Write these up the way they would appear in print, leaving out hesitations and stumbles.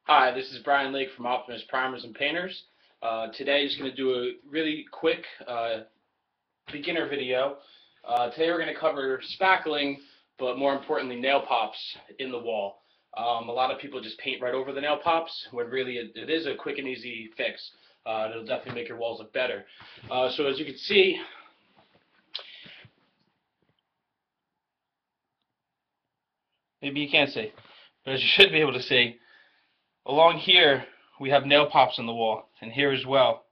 Hi, this is Brian Lake from Optimus Primers and Painters. Today is going to do a really quick beginner video. Today we're going to cover spackling, but more importantly nail pops in the wall. A lot of people just paint right over the nail pops, when really it is a quick and easy fix. It'll definitely make your walls look better. So as you can see, maybe you can't see, but as you should be able to see, along here we have nail pops in the wall, and here as well.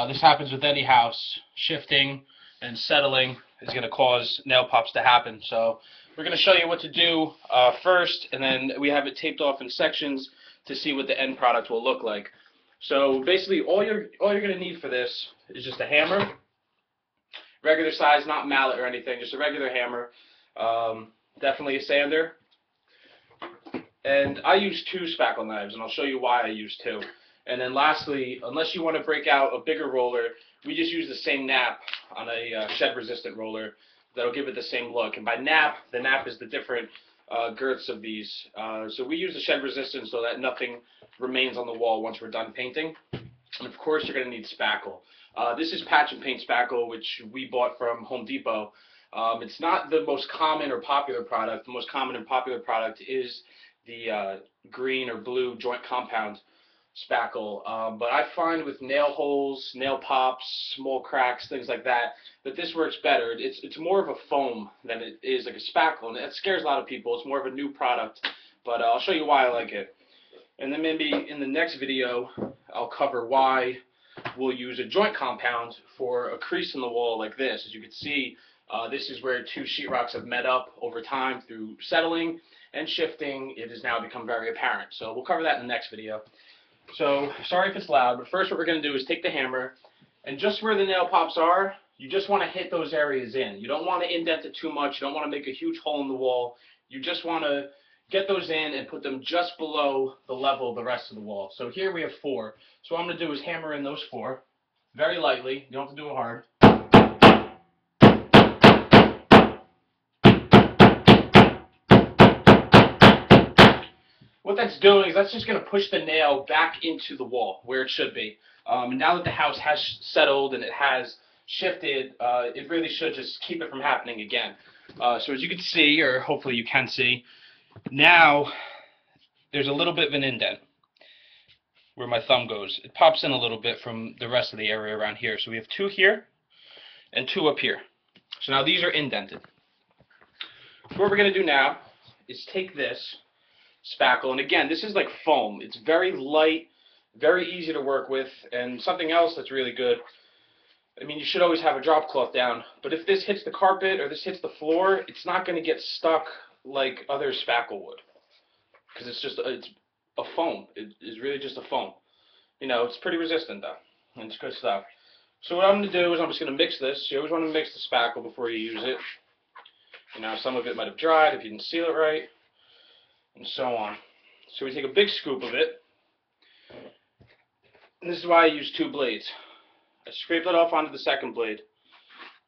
This happens with any house. Shifting and settling is going to cause nail pops to happen. So we're going to show you what to do first, and then we have it taped off in sections to see what the end product will look like. So basically all you're going to need for this is just a hammer, regular size, not mallet or anything, just a regular hammer, definitely a sander. And I use 2 spackle knives, and I'll show you why I use 2. And then lastly, unless you want to break out a bigger roller, we just use the same nap on a shed-resistant roller. That'll give it the same look. And by nap, the nap is the different girths of these. So we use the shed-resistant so that nothing remains on the wall once we're done painting. And of course, you're going to need spackle. This is patch and paint spackle, which we bought from Home Depot. It's not the most common or popular product. The most common and popular product is the green or blue joint compound spackle, but I find with nail holes, nail pops, small cracks, things like that, that this works better. It's more of a foam than it is like a spackle, and it scares a lot of people. It's more of a new product, but I'll show you why I like it. And then maybe in the next video I'll cover why we'll use a joint compound for a crease in the wall like this. As you can see, this is where 2 sheetrocks have met up over time through settling and shifting. It has now become very apparent. So we'll cover that in the next video. So sorry if it's loud, but first what we're going to do is take the hammer, and just where the nail pops are, you just want to hit those areas in. You don't want to indent it too much. You don't want to make a huge hole in the wall. You just want to get those in and put them just below the level of the rest of the wall. So here we have 4. So what I'm going to do is hammer in those 4 very lightly. You don't have to do it hard. What that's doing is that's just going to push the nail back into the wall where it should be. And now that the house has settled and it has shifted, it really should just keep it from happening again. So as you can see, or hopefully you can see, now there's a little bit of an indent where my thumb goes. It pops in a little bit from the rest of the area around here. So we have 2 here and 2 up here. So now these are indented. So what we're going to do now is take this spackle, and again, this is like foam. It's very light, very easy to work with, and something else that's really good, I mean, you should always have a drop cloth down, but if this hits the carpet or this hits the floor, it's not going to get stuck like other spackle would, because it's a foam. It is really just a foam. You know, it's pretty resistant though, and it's good stuff. So what I'm going to do is I'm just going to mix this. You always want to mix the spackle before you use it. You know, some of it might have dried if you didn't seal it right, and so on. So we take a big scoop of it, and this is why I use 2 blades. I scrape that off onto the second blade,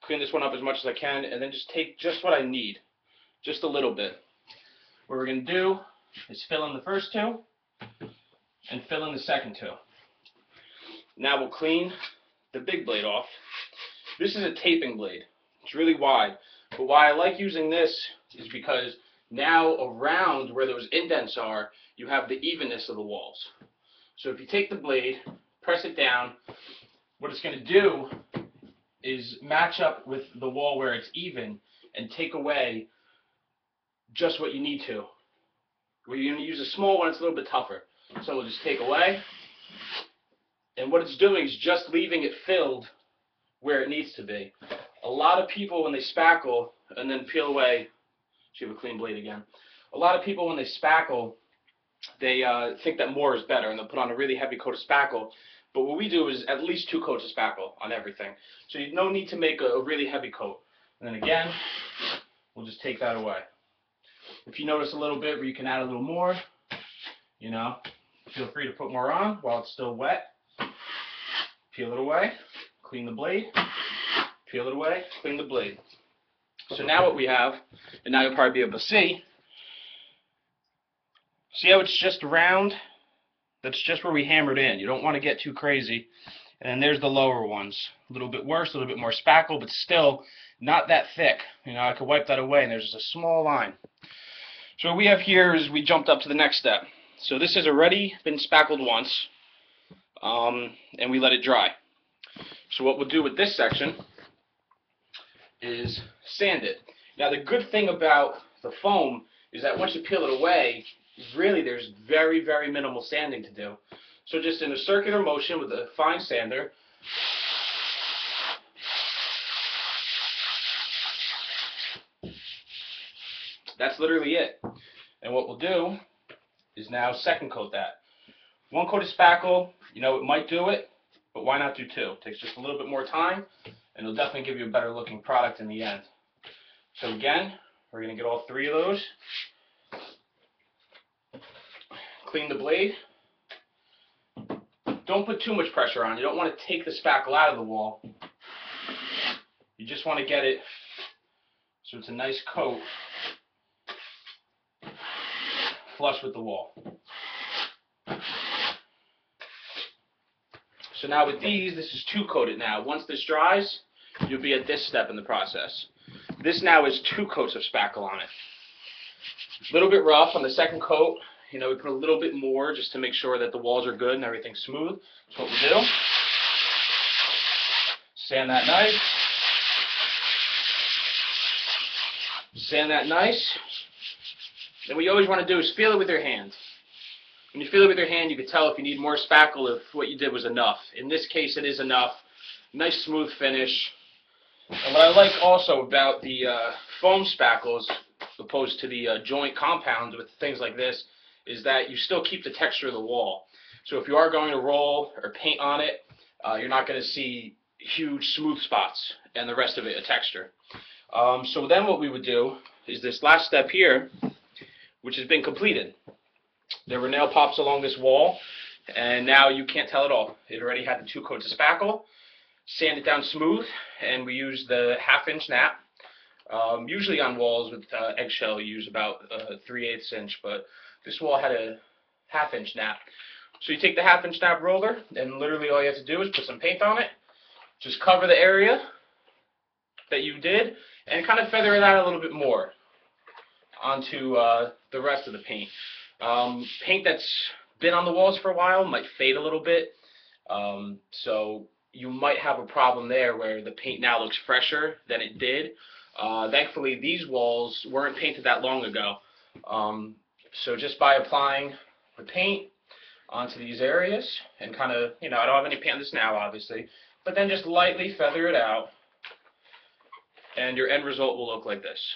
clean this one up as much as I can, and then just take just what I need, just a little bit. What we're going to do is fill in the first 2 and fill in the second 2. Now we'll clean the big blade off. This is a taping blade. It's really wide, but why I like using this is because now around where those indents are, you have the evenness of the walls. So if you take the blade, press it down, what it's going to do is match up with the wall where it's even and take away just what you need to. Where you're going to use a small one, it's a little bit tougher. So we'll just take away, and what it's doing is just leaving it filled where it needs to be. A lot of people, when they spackle and then peel away, should have a clean blade again. A lot of people, when they spackle, they think that more is better, and they'll put on a really heavy coat of spackle. But what we do is at least 2 coats of spackle on everything. So you no need to make a really heavy coat. And then again, we'll just take that away. If you notice a little bit where you can add a little more, you know, feel free to put more on while it's still wet. Peel it away, clean the blade, peel it away, clean the blade. So now what we have, and now you'll probably be able to see how it's just round That's just where we hammered in. You don't want to get too crazy. And then there's the lower ones. A little bit worse, a little bit more spackle, but still not that thick. You know, I could wipe that away, and there's just a small line. So what we have here is we jumped up to the next step. So this has already been spackled once, and we let it dry. So what we'll do with this section is sand it. Now the good thing about the foam is that once you peel it away, really there's very, very minimal sanding to do. So just in a circular motion with a fine sander, that's literally it. And what we'll do is now second coat that. One coat of spackle, you know, it might do it, but why not do two? It takes just a little bit more time, and it'll definitely give you a better looking product in the end. So again, we're going to get all three of those. Clean the blade. Don't put too much pressure on. You don't want to take the spackle out of the wall. You just want to get it so it's a nice coat flush with the wall. So now with these, this is two coated now. Once this dries, you'll be at this step in the process. This now is 2 coats of spackle on it. A little bit rough on the second coat. You know, we put a little bit more just to make sure that the walls are good and everything's smooth. That's what we do. Sand that nice. Sand that nice. Then what you always want to do is feel it with your hand. When you feel it with your hand, you can tell if you need more spackle, if what you did was enough. In this case, it is enough. Nice smooth finish. And what I like also about the foam spackles, opposed to the joint compounds with things like this, is that you still keep the texture of the wall. So if you are going to roll or paint on it, you're not going to see huge smooth spots and the rest of it a texture. So then what we would do is this last step here, which has been completed. There were nail pops along this wall, and now you can't tell at all. It already had the 2 coats of spackle, sand it down smooth, and we used the 1/2 inch nap. Usually on walls with eggshell you use about 3/8 inch, but this wall had a 1/2 inch nap. So you take the 1/2 inch nap roller, and literally all you have to do is put some paint on it, just cover the area that you did, and kind of feather it out a little bit more onto the rest of the paint. Paint that's been on the walls for a while might fade a little bit, so you might have a problem there where the paint now looks fresher than it did. Thankfully, these walls weren't painted that long ago, so just by applying the paint onto these areas and kind of, you know, I don't have any paint on this now, obviously, but then just lightly feather it out, and your end result will look like this.